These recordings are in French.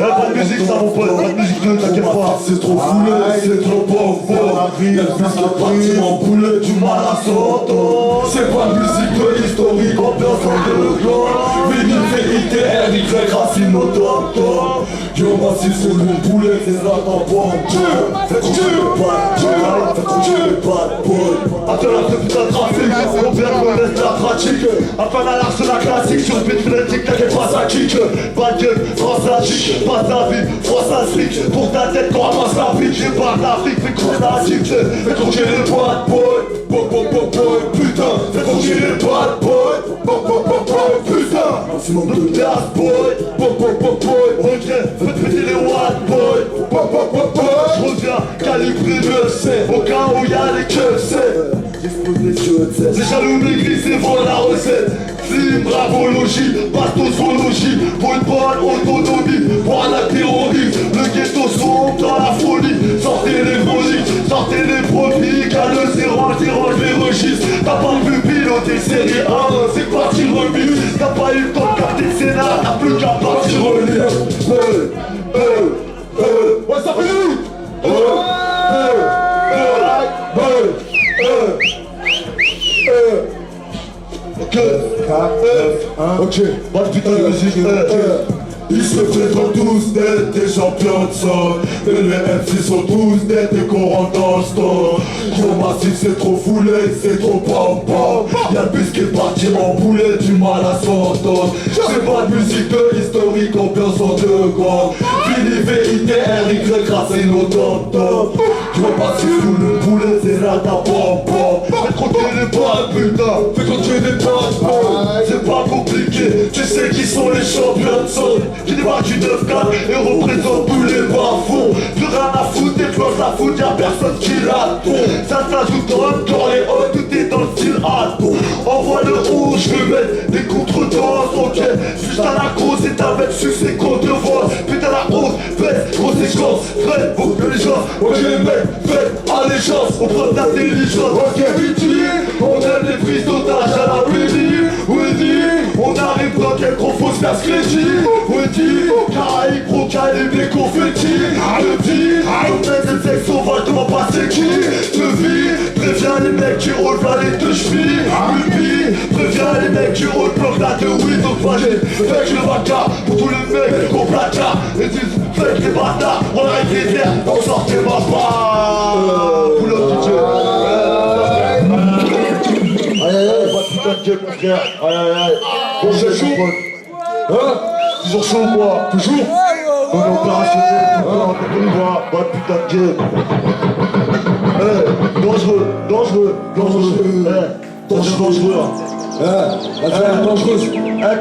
pas de musique ça mon pote, pas de musique ne t'inquiète pas. C'est trop foulé, c'est trop bon. Y'a le fils qui est parti en poulet, du mal à s'entendre. C'est pas de musique de l'historique, ambiance en deux gloire. Vinyle, vérité, RY, racine au top. Yo, voici c'est le poulet, c'est là dans bon. Fais qu'on tue le bad boy, fais qu'on tue le bad boy. Attends la putain de trafic, mon père me laisse la pratique. Afin d'alarme sur la classique, sur le beat frénétique, t'inquiète pas ça kick. Pas de gueule, France la chic, pas ta vie, France la strict. Pour ta tête quand avance la vie, j'ai pas d'Afrique, fais qu'on la chic. Fais qu'on tue le bad boy, boy, putain. Fais qu'on tue le bad boy, putain. Maximum de Blast boy, regret, fais péter les white boy. Je reviens, calibré 9C, au cas où y'a les keufs, c'est. Les jaloux m'église et volent la recette. Slim, bravologie, bastosologie. Pour une bonne autonomie, pour un terrorisme. Le ghetto sombre dans la folie. Sortez les folies, sortez les profits. Car le dérange les registres. T'as pas vu piloter série 1, c'est parti remis. T'as pas eu le temps de capter le scénar, t'as plus qu'à partir relire. Ouais, ça fait nous. Ok, pas de putain de musique. Ils se prétendent tous d'être des champions de sol. Mais les MC sont tous d'être des corons dans le store. Chromatique c'est trop foulé, c'est trop pom-pom. Y'a le bus qui est parti en boulet, du mal à s'entendre. C'est pas de musique de historique, ambiance en deux grands. Fini vérité, RY, grâce à nos top-top. Chromatique sous le boulet, c'est là ta pom-pom. Fais compter les potes, putain. Fais compter les potes, c'est pas compliqué. Tu sais qui sont les champions de sol. Qui débarquent du 9-4 et représentent tous les bas-fonds. Plus rien à foutre, déclenche la foot, y'a personne qui l'attend. Ça s'ajoute dans les hauts, tout est dans le style atom. Envoie le haut, je veux mettre des contredanses, ok. Juste à la grosse et ta bête succès contre le vol. Putain la hausse, baisse, conséquence, frais, faut que les gens, ok mec, faites allégeance, on prend d'intelligence, ok Witty, on aime les prises d'otages à la Witty, on arrive dans quel qu'on faut se faire ce crédit. Caraïbes, Brocale, des confettis. Le dit, on met des sexes sauvages, comment passer qui te vit, préviens les mecs qui roulent plein les deux chevilles. Lupi, préviens les mecs qui roulent plein là de weed. Donc fallait, fake le vaca, pour tous les mecs qu'on placard. Et disent, fake les bâtards, on arrête les terres, on sortait ma part. Boulot DJ. Aïe aïe aïe, pas de putain de gueule mon frère. Aïe aïe aïe. Bon c'est chaud. Hein? Toujours chaud ou quoi? Toujours? On est opérationnel, tout le temps, pas de putain de gueule. Dangereux. Dangereux. Dangereuse. Tout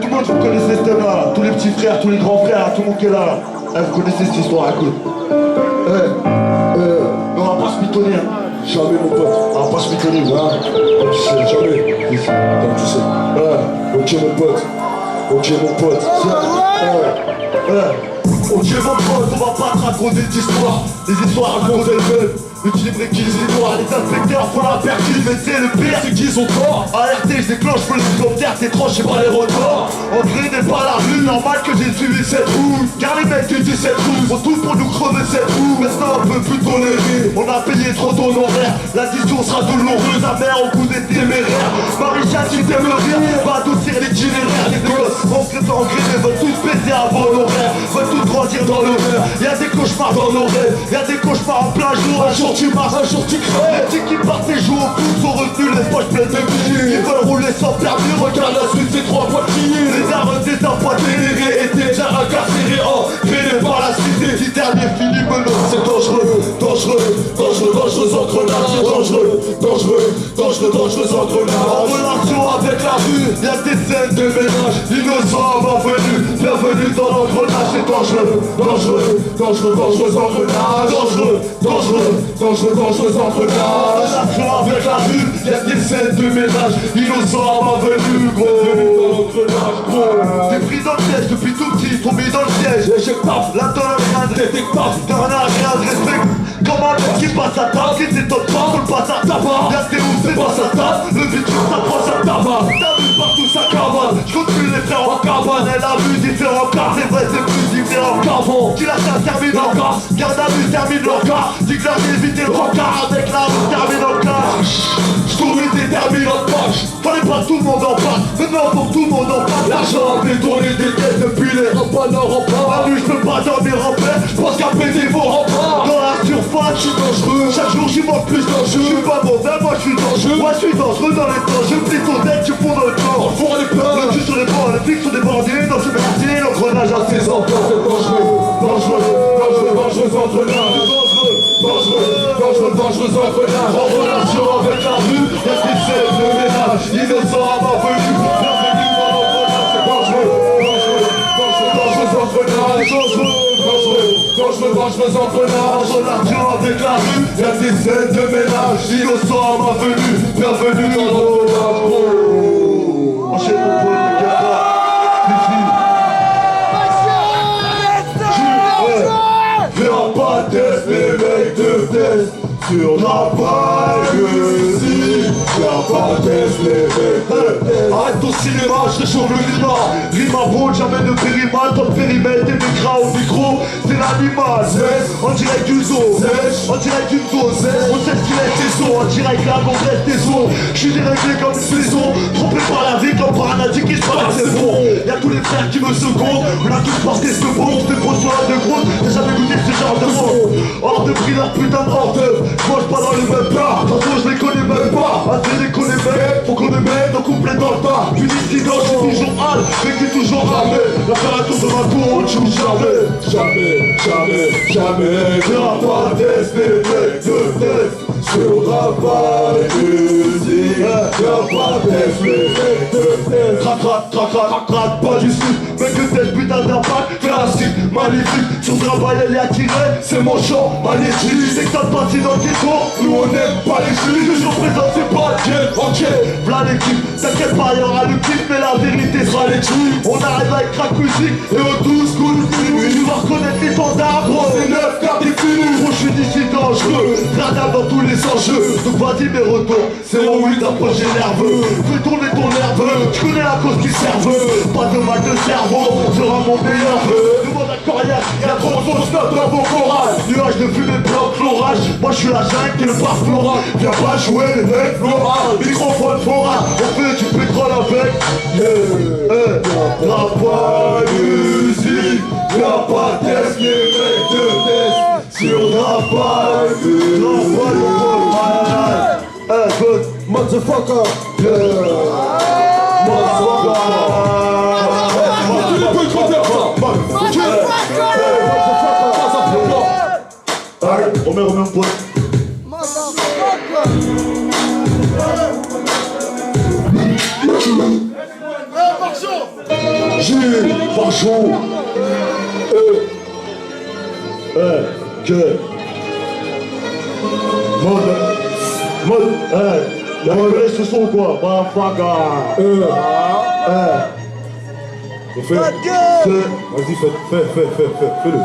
le monde vous connaissez ce thème là, tous les petits frères, tous les grands frères, tout le monde qui est là. Vous connaissez cette histoire, écoute. On va pas se mitonner. Jamais mon pote. On va pas se mitonner, tu sais, jamais. Comme tu sais. Ok mon pote. Ok mon pote. Ok mon pote, on va pas te raconter d'histoires. Les histoires racontées elles-mêmes. L'équilibre équilibre, les inspecteurs font la perquise, mais c'est le pire, c'est qu'ils ont tort. Alerté, je déclenche le hélicoptère, c'est trop, j'ai pas les records. André n'est pas la rue, normal que j'ai suivi cette route. Car les mecs du 17 roues font tout pour nous crever cette roue. Maintenant on peut plus tolérer, on a payé trop d'honoraires. L'addition sera douloureuse, amère au goût des téméraires. Marie-Jeanne, tu t'aimes rire, va adoucir l'itinéraire. Les gosses, engrenés, veulent tous baiser avant l'horaire, veulent tous grandir dans l'horreur. Y'a des cauchemars dans nos rêves, y'a des cauchemars en plein jour. Un jour tu marches, un jour tu crèves. Dès qu'ils partent et jouent au foot, sont revenus les poches pleines de billets. Ils veulent rouler sans permis, regarde la suite, c'est 3 fois criés. Les armes des empoités, étaient déjà incarcérés, entraînés par la cité. Si dernier fini menace, c'est dangereux engrenage. Dangereux engrenage. En relation avec la rue, y'a des scènes de ménage. Innocents, bienvenue dans l'engrenage. C'est dangereux engrenage. Dangereux engrenage. Relation avec la rue, y'a des scènes de ménage. Innocents, bienvenue, gros. T'es pris dans le piège depuis tout petit, trop mis dans le siège. Et je paf, là t'en as rien de respect, paf, t'en as rien de respect. Comme un mec qui passe à table, qui s'étonne pas qu'on le passe à tabac. Y'a des ouf, c'est pas sa table, le vitrine s'approche à tabac. T'as vu partout sa cabane, je continue les frères en cabane. Elle a vu différents quarts, c'est vrai c'est plus difficile. éviter un cavon. Qui la chasse termine en cas, garde à vue termine le cas. Dis que j'ai évité le rencard, avec la route termine en cas. J'tourne et détermine en poche. Fallait pas tout le monde en passe, maintenant pour tout le monde en passe. L'argent a détourné des têtes depuis les repas n'en repas. La nuit j'peux pas dormir en paix, j'pense qu'à péter vos remparts. Dans la surface j'suis dangereux, chaque jour j'y vois plus dangereux. J'suis pas mauvais, moi j'suis dangereux. Moi j'suis dangereux dans les temps, je plie ton tête, tu fonds dans le corps. On fourre les pleurs, le cul sur les bords, les flics sont des bandits. Dans ce quartier, l'engrenage à ses enfants. C'est dangereux, dangereux, dangereux, dangereux engrenage. Dangereux, dangereux engrenage. En relation avec la rue, y'a des scènes de ménage. Innocent à ma venue, bienvenue dans l'engrenage. C'est dangereux, dangereux, dangereux, dangereux engrenage. Dangereux, dangereux, dangereux, dangereux engrenage. En relation avec la rue, y'a des scènes de ménage. Innocent à ma venue, bienvenue dans l'engrenage. Enchaîne mon pote, ne guette pas. Viens pas test les mecs de test sur la bagueuse. Viens pas test les mecs de test. Arrête ton cinéma, je réchauffe le climat. Rime à bout, jamais de périmètre. Ton périmètre et mes gras au micro, c'est l'animal. On dirait du zoo, on dirait du zoo. On sait ce qu'il est tes os, on dirait que la gongresse des os. J'suis déréglé comme une saison, trompé par la vie comme par un addict qui se paraît c'est bon. Y'a tous les frères qui me secondent, on a tous porté ce bon. J'te pose sur la de grosse, t'as jamais goûté ce genre de monde. Hors de prix, leur putain de hors d'œuvre. J'mange pas dans les mêmes plats, tantôt je les connais même pas. Assez les connaît même, faut qu'on les mette en couplet dans le tas. Puis dissident, j'suis toujours hal, mais qui est toujours armé. La faire la tour de ma tour, on joue jamais. Jamais, jamais, jamais. Viens pas tester les mecs de test sur la musique. Viens pas tester les mecs de test. Crac, pas du sud. Mec de test, putain d'impact, classique, magnifique. Sur ce travail, elle est attirée, c'est mon chant, magnifique. C'est que t'as parti dans le ghetto, nous on aime pas les juifs. Toujours présent, c'est pas le game, ok. V'là l'équipe, t'inquiète pas, y'aura le kiff, mais la vérité sera les tues. On arrive avec crack musique et au 12 coups. Tu vas reconnaître les standards, gros, c'est 9 cartes et fini. Gros, j'suis d'ici dangereux, radar dans tous les enjeux. Donc vas-y, mes retours, c'est au 8 d'un projet nerveux. Fais tourner ton nerveux, tu connais la cause qui serve. Pas de mal de cerveau, sera mon meilleur vœu. Demande à Coriac, y'a trop de fausses notes dans vos chorales. Nuages de fumée blanc, l'orage. Moi j'suis la jungle qui est le parc floral. Viens pas jouer les mecs floral. Microphone floral, on fait du pétrole avec. La pas musique, y'a pas test, les mecs de test. Sur la pas musique, good motherfucker, motherfucker. Remets un pote. Jules, Marchand. Que. Mode, la connaît ce son quoi? Motherfucker. Vas-y, fais-le.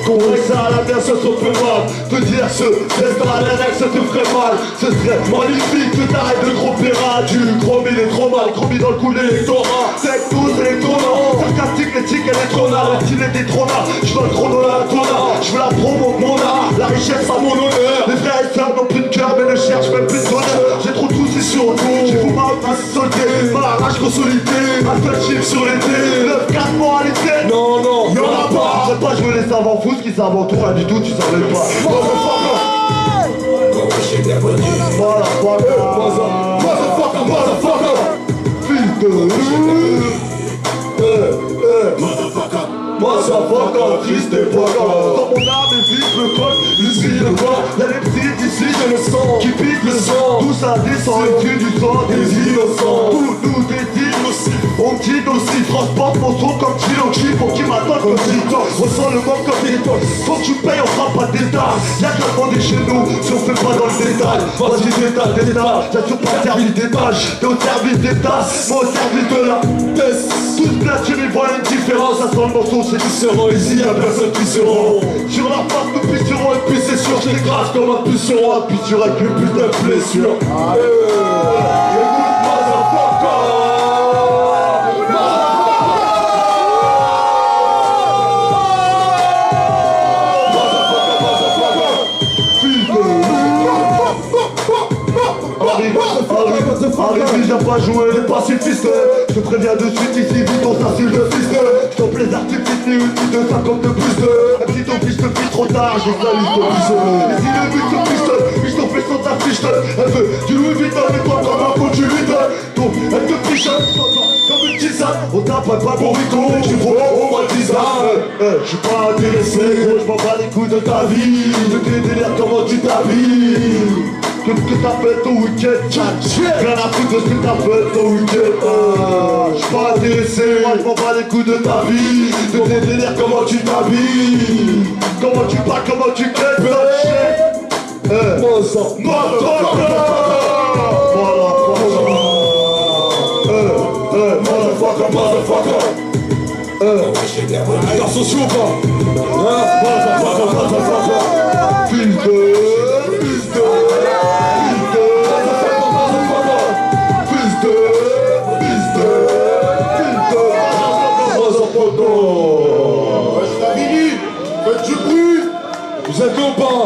Qu'on ça à la bien, ça se fait mal. Te dire ce reste dans la neige, ça te ferait mal. Ce serait magnifique que t'arrêtes de gros pirate. Du chromie, il est trop mal, chromie dans le coup de l'électorat. C'est tous électorats, sarcastique, l'éthique, elle est trop nard. L'artine est trop nard, j'veux le chrono à la tona. J'veux la promo de mon art, la richesse à mon honneur. Les frères et sœurs n'ont plus de cœur, mais ne cherchent même plus de bonheur. J'ai trop tout, c'est sur tout. J'ai fou ma sauté, ma rage consolidée. Un seul chiffre sur l'été, 9-4 moralité. Non, non, y'en a pas. Je sais pas jouer les savants fous, qui savent tout, pas du tout, tu savais pas. Motherfucker. Motherfucker. Fils de Motherfucker, triste époque. Dans mon âme et vite le col, l'usine le corps. Y'a les petits ici, j'ai le sang qui pique le sang. Tout ça descend, le cul du sang des innocents. Tout nous dédie aussi, on quitte aussi. Transporte mon son comme Chilochi pour qu'il m'attende comme Titan. On sent le manque comme Titan. Faut que tu payes, on fera pas d'état. Y'a qu'à demander chez nous, si on fait pas dans le détail. Vas-y détail, j'assure pas service d'étage. T'es au service d'état, moi au service de la test. Toute nature, ils voient une différence. Ça sent le morceau, c'est différent. Ici y'a personne qui se rend. Sur la face, nous pisserons. Et puis c'est sûr, j'écrase comme un puceron. Un puceron avec une putain de blessure. Arrive, viens pas jouer les pacifistes. Je te préviens de suite ici, vite on s'assure le fils. Je t'en plais artifice, ni une petite de 50 de plus. Un petit ton fiche te fiche trop tard, j'ai la liste de plus. Et si le but se fiche, je t'en fais sans ta fiche. Elle veut du Louis Vuitton et toi comme un pot du vide. Donc elle te fiche comme une tisane. On t'apprête pas pour Rico, tu prends au moins 10 ans. J'suis pas intéressé, gros, j'm'en bats les couilles de ta vie. De tes délires, comment tu t'habilles. Que t'as fait ton week-end, rien à foutre de ce que t'as fait ton week-end. J'suis pas intéressé, moi j'm'en bats les couilles de ta vie. De tes délires, comment tu t'habilles. Comment tu parles, comment tu crées, Garçon chaud ou pas? Faites du bruit. Vous êtes ou pas?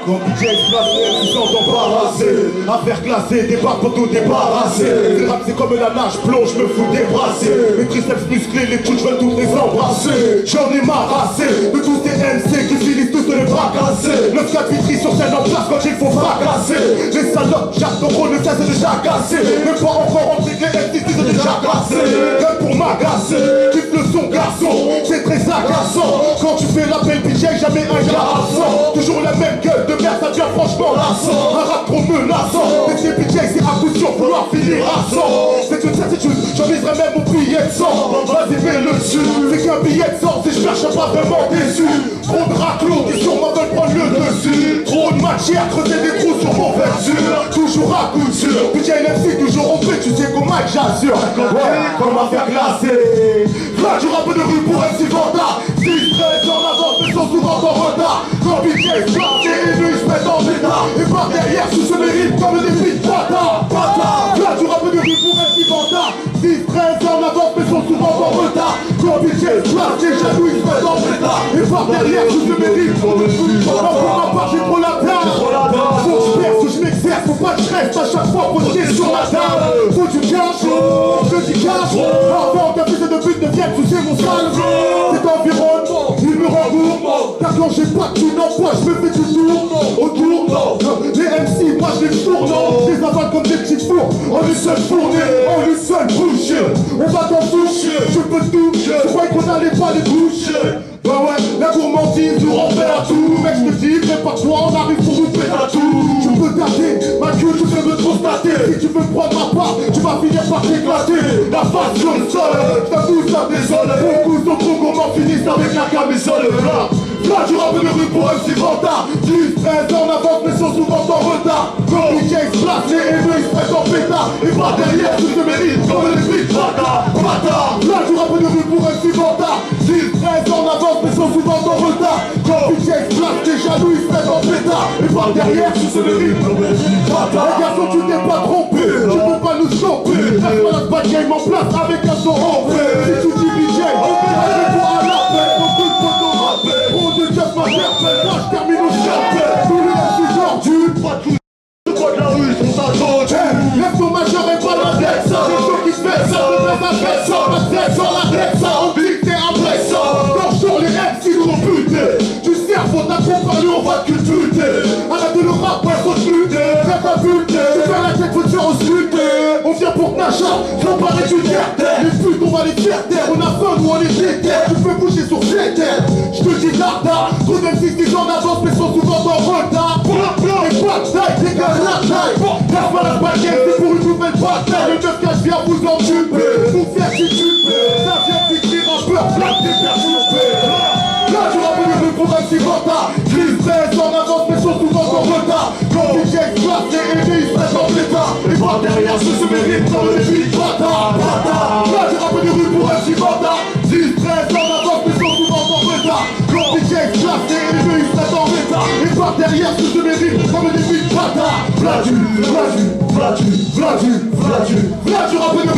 Quand DJ explosé, tu sens embarrassé. Affaire classée, débat pour tout débarrasser. Le rap c'est comme la nage, plonge, me fous débrasser. Mes triceps musclés, les couches veulent toutes les embrasser. J'en ai marassé de tous ces MC qui finissent tous de les bras cassés. 9-4 vitry sur scène en place quand il faut fracasser. Les salopes, Jacques Doro ne cesse de jacasser. Même pas encore rentré que les MC disent déjà cassé. Même pour m'agacer, kiffe le son garçon, c'est très agaçant. Quand tu fais l'appel DJ, jamais un garçon. Toujours la même gueule de merde, ça devient franchement lassant. Un rap trop menaçant, mais ces DJ c'est à coup sûr vouloir finir à 100. C'est une certitude, j'en miserais même mon billet de sang. Vas-y fais le dessus, c'est qu'un billet de sang. Si je perds, je suis pas vraiment déçu. Trop de raclos qui sur moi veulent prendre le dessus. Trop de matière, creuser des trous sur mon verture. Toujours à coup sûr, DJ LFC toujours en fait, tu sais comment j'assure. Comment faire glacer. Là du rap de rue pour MC Vanda. 6-13 en avance, mais sont souvent en retard. Quand DJ classé et lui se met en état. Et par derrière, sous ce mérite comme des filles de bâtard. Là du rap de rue pour MC Vanda. 6-13 en avance, mais sont souvent en retard. Quand DJ classé, jaloux, il se met en état. Et par derrière, sous ce mérite comme des filles de bâtard. Pour ma part, j'ai trop la place. Faut que je perce, je m'exerce, faut pas que je reste à chaque fois posé sur la table. Faut du cash, je dis cash. Avant qu'un fils de but ne vienne toucher mon sale. Cet environnement, il me rend gourmand. Car quand j'ai pas de thune en poche, je me fais du tour autour. Les MC, moi je les tourne. Je les avale comme des petites fours. En une seule fournée, en une seule bouche. On va t'en toucher, je peux tout. Je croyais qu'on allait pas les toucher. Bah ouais, la gourmandise nous renverse à tout. Mec, je te dis, prépare-toi, on arrive pour vous faire à tout. Tu peux tâter, ma queue, tu peux me constater. Si tu veux prendre ma part, tu vas finir par t'éclater. La face sur le sol, ta douce, ça désole. Beaucoup sont trop gourmands, finissent avec la camisole. Là, du rap de rue pour MC Vanda. 10-13 en avance, mais sont souvent en retard. Quand DJ explose, les haineux, ils se prêtent en pétard. Et par derrière, tout se mérite comme les flics, bâtard. Là, du rap de rue pour MC Vanda. 10-13 en avance, mais sont souvent en retard. Quand DJ explose, les jaloux, ils se prêtent en pétard. Et par derrière, tout se mérite comme les flics, bâtard. Les garçons, tu t'es pas trompé, tu peux pas nous stopper. Laisse pas la bad game en place avec un son rompé. Si tu dis DJ, on verra des fois à la paix. Beaucoup de photos rappées. Trop de jazz m'interpelle, là je termine au chapelle. Tous les MC tordus, pas tout. Le poids de la rue, ils sont attendus. Lève ton majeur et pas la tête, ça. Les gens qui se fait ça, ne fait pas fait ça. La tête sur la tête, ça. On dit que t'es après ça. Quand sur les MC nous ont buté. Du cerveau t'accompagner, on va te culbuter. Arrête de le rap, ouais, faut te buter. Fais pas buter, tu fais la tête, faut te faire ausculter. On vient pour Nacha, faut parler du terre. Les putes, on va les faire taire. On a faim, nous on est déter. Tu peux bouger sur ces terres. Je te dis Narda, trop d'MC qui en avance mais sont souvent en retard. Et pas de taille, dégage la taille. Laisse pas la baguette, c'est pour une nouvelle bataille. Le 9-4 vient vous entuber, vous faire tituber. Ça vient d'écrire un peu, flatte des perturbés. Là tu rappelles le pour MC Vanda. 10-13 en avance mais sont souvent en retard. Quand DJ explose, les ennemis ils se mettent en pétard. Et par derrière ceux se méritent comme les filles bâtards. Là tu rappelles le pour MC Vanda. 10-13 en avance mais sont souvent en retard. Quand DJ explose, les ennemis ils se mettent en pétard. Et par derrière ceux se méritent comme les filles bâtards. Vladu, Vladu, Vladu, Vladu, Vladu, Vladu, rappelle